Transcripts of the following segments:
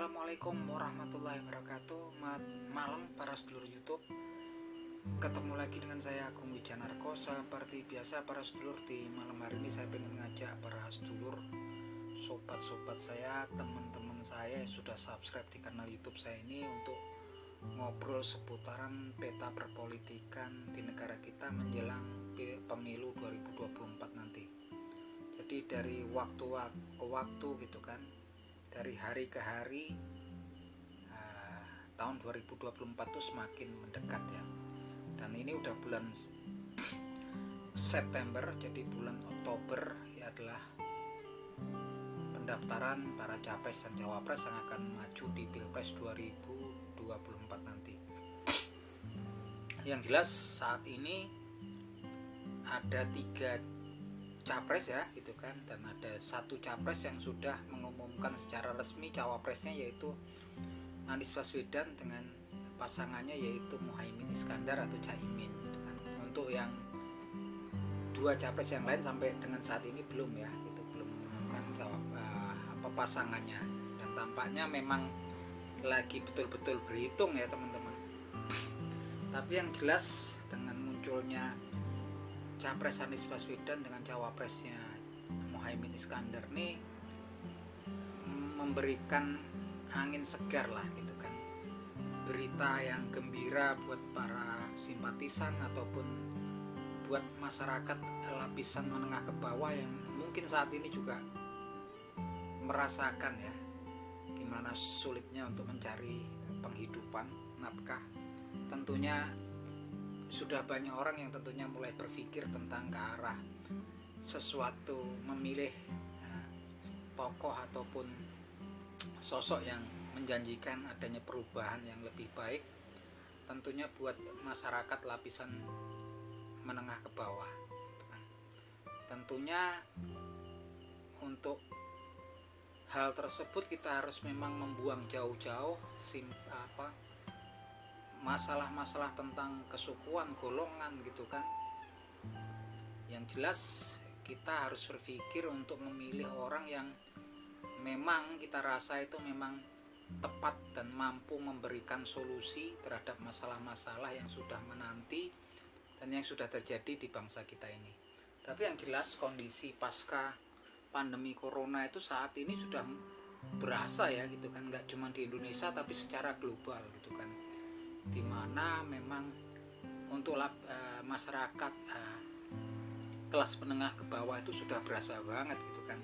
Assalamualaikum warahmatullahi wabarakatuh. Malam para sedulur YouTube. Ketemu lagi dengan saya Agung Wijanarko. Seperti biasa para sedulur, di malam hari ini saya pengen ngajak para sedulur, sobat-sobat saya, teman-teman saya yang sudah subscribe di kanal YouTube saya ini untuk ngobrol seputaran peta perpolitikan di negara kita menjelang pemilu 2024 nanti. Jadi dari waktu ke waktu gitu kan, dari hari ke hari tahun 2024 itu semakin mendekat ya. Dan ini udah bulan September, jadi bulan Oktober ya adalah pendaftaran para capres dan cawapres yang akan maju di Pilpres 2024 nanti. Yang jelas saat ini ada 3 capres ya gitu kan, dan ada 1 capres yang sudah mengumumkan secara resmi cawapresnya, yaitu Anies Baswedan dengan pasangannya yaitu Muhaimin Iskandar atau Caimin gitu kan. Untuk yang 2 capres yang lain sampai dengan saat ini belum ya, itu belum mengumumkan pasangannya, dan tampaknya memang lagi betul-betul berhitung ya teman-teman. Tapi yang jelas dengan munculnya capres Anies Baswedan dengan cawapresnya Muhaimin Iskandar ini memberikan angin segar lah gitu kan, berita yang gembira buat para simpatisan ataupun buat masyarakat lapisan menengah ke bawah yang mungkin saat ini juga merasakan ya gimana sulitnya untuk mencari penghidupan, nafkah. Tentunya sudah banyak orang yang tentunya mulai berpikir tentang ke arah sesuatu, memilih tokoh ataupun sosok yang menjanjikan adanya perubahan yang lebih baik, tentunya buat masyarakat lapisan menengah ke bawah. Tentunya untuk hal tersebut kita harus memang membuang jauh-jauh masalah-masalah tentang kesukuan, golongan gitu kan. Yang jelas kita harus berpikir untuk memilih orang yang memang kita rasa itu memang tepat dan mampu memberikan solusi terhadap masalah-masalah yang sudah menanti dan yang sudah terjadi di bangsa kita ini. Tapi yang jelas kondisi pasca pandemi corona itu saat ini sudah berasa ya gitu kan, nggak cuma di Indonesia tapi secara global gitu kan, dimana memang untuk masyarakat kelas menengah ke bawah itu sudah berasa banget gitu kan.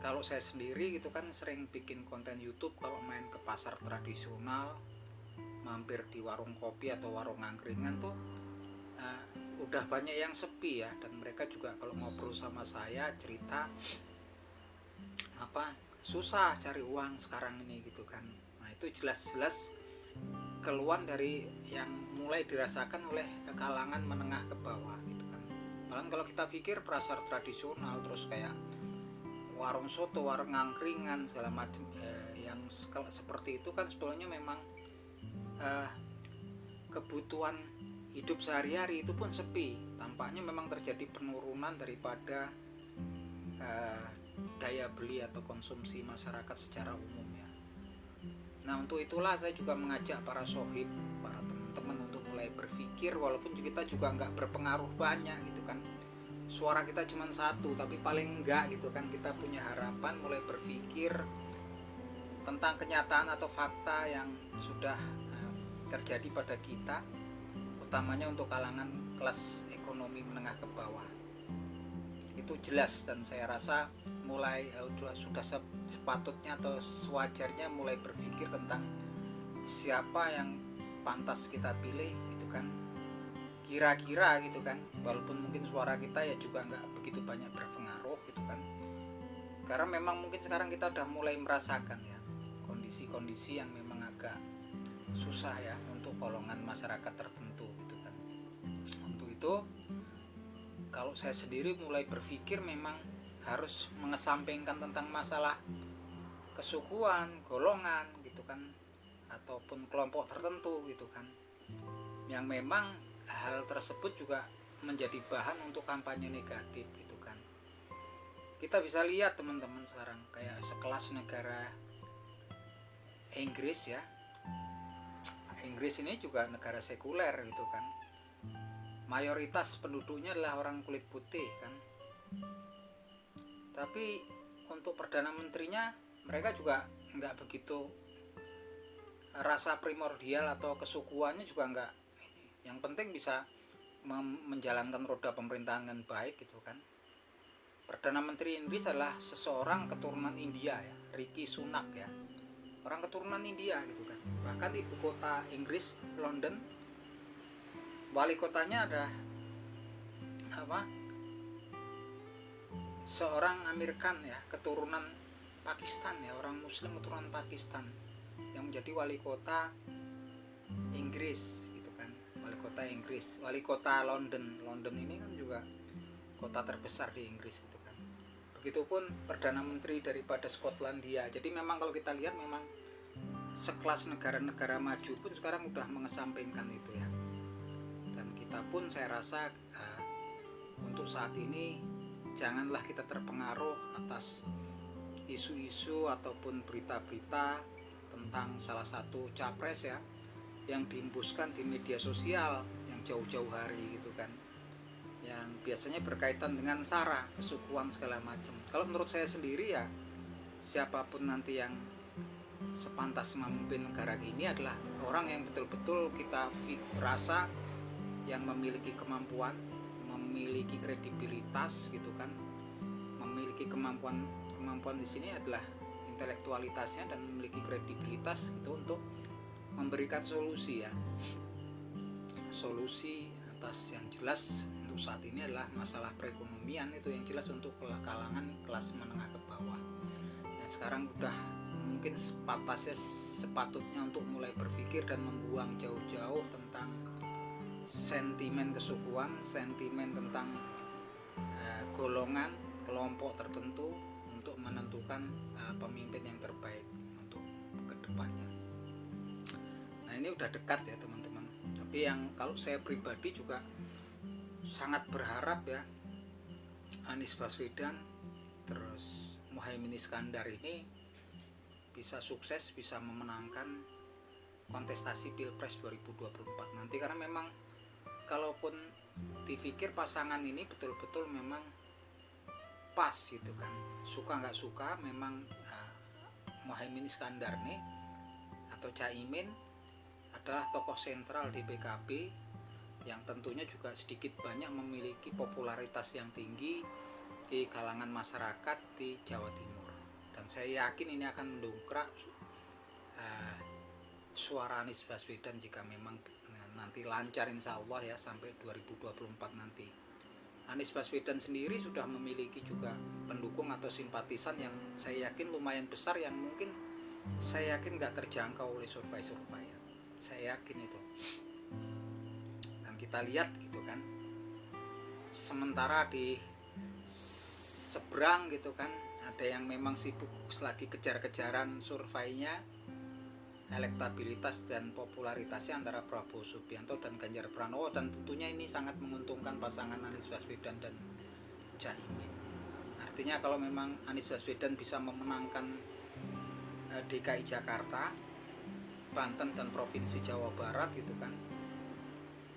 Kalau saya sendiri gitu kan sering bikin konten YouTube, kalau main ke pasar tradisional, mampir di warung kopi atau warung angkringan tuh udah banyak yang sepi ya, dan mereka juga kalau ngobrol sama saya cerita susah cari uang sekarang ini gitu kan. Nah itu jelas-jelas keluhan dari yang mulai dirasakan oleh kalangan menengah ke bawah gitu kan. Bahkan kalau kita pikir pasar tradisional terus kayak warung soto, warung angkringan segala macam yang seperti itu kan sebetulnya memang kebutuhan hidup sehari-hari itu pun sepi. Tampaknya memang terjadi penurunan daripada daya beli atau konsumsi masyarakat secara umum ya. Nah untuk itulah saya juga mengajak para sohib, para teman-teman untuk mulai berpikir, walaupun kita juga nggak berpengaruh banyak gitu kan, suara kita cuma 1, tapi paling enggak gitu kan kita punya harapan mulai berpikir tentang kenyataan atau fakta yang sudah terjadi pada kita, utamanya untuk kalangan kelas ekonomi menengah ke bawah. Itu jelas, dan saya rasa mulai sudah sepatutnya atau sewajarnya mulai berpikir tentang siapa yang pantas kita pilih gitu kan, kira-kira gitu kan, walaupun mungkin suara kita ya juga nggak begitu banyak berpengaruh gitu kan, karena memang mungkin sekarang kita udah mulai merasakan ya kondisi-kondisi yang memang agak susah ya untuk golongan masyarakat tertentu gitu kan. Untuk itu kalau saya sendiri mulai berpikir memang harus mengesampingkan tentang masalah kesukuan, golongan gitu kan, ataupun kelompok tertentu gitu kan, yang memang hal tersebut juga menjadi bahan untuk kampanye negatif gitu kan. Kita bisa lihat teman-teman sekarang kayak sekelas negara Inggris ya. Inggris ini juga negara sekuler gitu kan. Mayoritas penduduknya adalah orang kulit putih kan. Tapi untuk Perdana Menterinya mereka juga nggak begitu, rasa primordial atau kesukuannya juga nggak. Yang penting bisa menjalankan roda pemerintahan dengan baik gitu kan. Perdana Menteri Inggris adalah seseorang keturunan India ya, Rishi Sunak ya, orang keturunan India gitu kan. Bahkan ibu kota Inggris, London, wali kotanya ada seorang American ya, keturunan Pakistan ya, orang Muslim keturunan Pakistan yang menjadi wali kota Inggris gitu kan. Wali kota Inggris, wali kota London ini kan juga kota terbesar di Inggris gitu kan. Begitupun Perdana Menteri daripada Skotlandia. Jadi memang kalau kita lihat memang sekelas negara-negara maju pun sekarang udah mengesampingkan itu ya. Dan kita pun saya rasa untuk saat ini janganlah kita terpengaruh atas isu-isu ataupun berita-berita tentang salah satu capres ya yang dihembuskan di media sosial yang jauh-jauh hari gitu kan, yang biasanya berkaitan dengan sara, kesukuan segala macam. Kalau menurut saya sendiri ya, siapapun nanti yang sepantas memimpin negara ini adalah orang yang betul-betul kita rasa yang memiliki kemampuan, memiliki kredibilitas gitu kan, memiliki kemampuan di sini adalah intelektualitasnya dan memiliki kredibilitas itu untuk memberikan solusi ya, solusi atas yang jelas untuk saat ini adalah masalah perekonomian, itu yang jelas untuk kalangan kelas menengah ke bawah. Ya, sekarang udah mungkin sepatutnya untuk mulai berpikir dan membuang jauh-jauh tentang sentimen kesukuan, sentimen tentang golongan, kelompok tertentu untuk menentukan pemimpin yang terbaik untuk kedepannya. Nah ini udah dekat ya teman-teman. Tapi yang kalau saya pribadi juga sangat berharap ya Anies Baswedan terus Muhaimin Iskandar ini bisa sukses, bisa memenangkan kontestasi Pilpres 2024 nanti, karena memang kalaupun dipikir pasangan ini betul-betul memang pas gitu kan, suka nggak suka memang Muhaimin Iskandar nih atau Caimin adalah tokoh sentral di PKB yang tentunya juga sedikit banyak memiliki popularitas yang tinggi di kalangan masyarakat di Jawa Timur, dan saya yakin ini akan mendongkrak suara Anies Baswedan jika memang nanti lancar insya Allah ya sampai 2024 nanti. Anies Baswedan sendiri sudah memiliki juga pendukung atau simpatisan yang saya yakin lumayan besar, yang mungkin saya yakin nggak terjangkau oleh survei ya. Saya yakin itu. Dan kita lihat gitu kan, sementara di seberang gitu kan ada yang memang sibuk lagi kejar-kejaran surveinya, elektabilitas dan popularitasnya antara Prabowo Subianto dan Ganjar Pranowo, dan tentunya ini sangat menguntungkan pasangan Anies Baswedan dan Caimin. Artinya kalau memang Anies Baswedan bisa memenangkan DKI Jakarta, Banten dan Provinsi Jawa Barat gitu kan,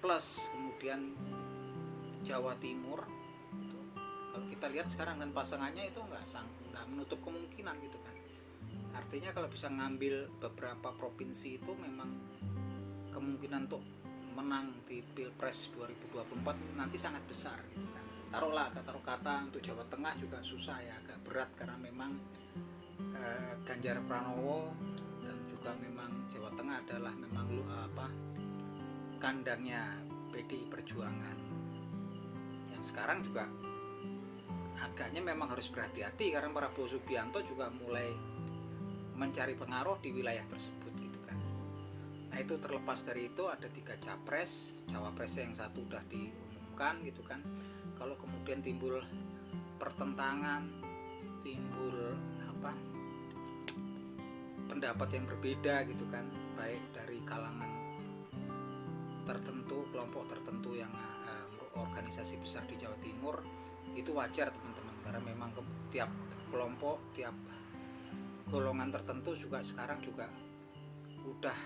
plus kemudian Jawa Timur gitu. Kalau kita lihat sekarang dan pasangannya itu nggak menutup kemungkinan gitu kan. Artinya kalau bisa ngambil beberapa provinsi itu memang kemungkinan untuk menang di Pilpres 2024 nanti sangat besar gitu kan. Taruh kata untuk Jawa Tengah juga susah ya, agak berat karena memang Ganjar Pranowo dan juga memang Jawa Tengah adalah memang kandangnya PDI Perjuangan. Yang sekarang juga agaknya memang harus berhati-hati karena Prabowo Subianto juga mulai mencari pengaruh di wilayah tersebut gitu kan. Nah itu terlepas dari itu ada 3 capres, cawapres yang satu udah diumumkan gitu kan. Kalau kemudian timbul pertentangan, timbul pendapat yang berbeda gitu kan, baik dari kalangan tertentu, kelompok tertentu yang organisasi besar di Jawa Timur, itu wajar teman-teman, karena memang tiap kelompok, tiap golongan tertentu juga sekarang juga udah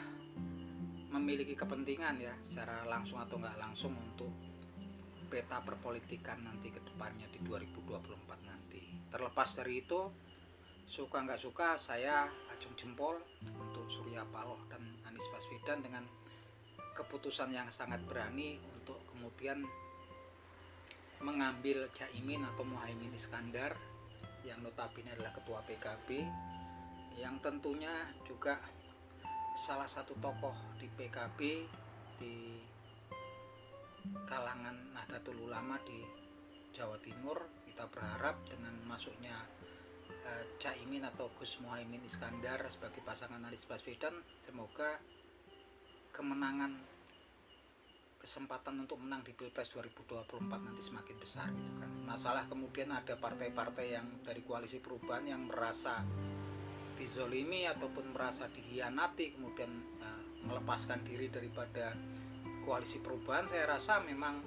memiliki kepentingan ya secara langsung atau nggak langsung untuk peta perpolitikan nanti ke depannya di 2024 nanti. Terlepas dari itu, suka nggak suka, saya acung jempol untuk Surya Paloh dan Anies Baswedan dengan keputusan yang sangat berani untuk kemudian mengambil Caimin atau Muhaimin Iskandar yang notabene adalah ketua PKB, yang tentunya juga salah satu tokoh di PKB, di kalangan Nahdlatul Ulama di Jawa Timur. Kita berharap dengan masuknya Caimin atau Gus Muhaimin Iskandar sebagai pasangan Anies Baswedan, semoga kemenangan, kesempatan untuk menang di Pilpres 2024 nanti semakin besar gitu kan. Masalah kemudian ada partai-partai yang dari koalisi perubahan yang merasa dizolimi ataupun merasa dihianati, kemudian melepaskan diri daripada koalisi perubahan. Saya rasa memang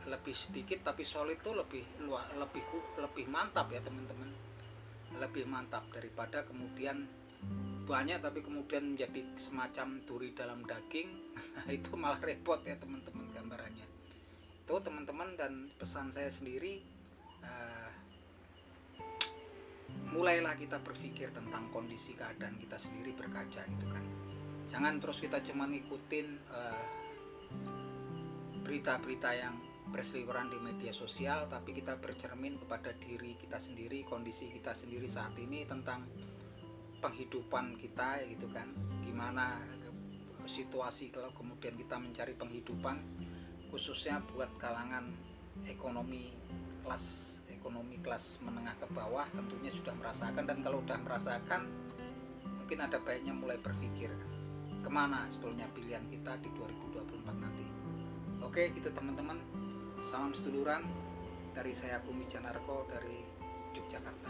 lebih sedikit tapi solid itu lebih mantap ya teman-teman, lebih mantap daripada kemudian banyak tapi kemudian menjadi semacam duri dalam daging. Itu malah repot ya teman-teman gambarannya. Itu teman-teman, dan pesan saya sendiri, mulailah kita berpikir tentang kondisi keadaan kita sendiri, berkaca gitu kan. Jangan terus kita cuma ngikutin berita-berita yang berseliweran di media sosial, tapi kita bercermin kepada diri kita sendiri, kondisi kita sendiri saat ini, tentang penghidupan kita gitu kan. Gimana situasi kalau kemudian kita mencari penghidupan, khususnya buat kalangan ekonomi kelas menengah ke bawah, tentunya sudah merasakan. Dan kalau sudah merasakan, mungkin ada baiknya mulai berpikir kemana sebetulnya pilihan kita di 2024 nanti. Oke gitu teman-teman, salam seduluran dari saya Bumi Janarko dari Yogyakarta.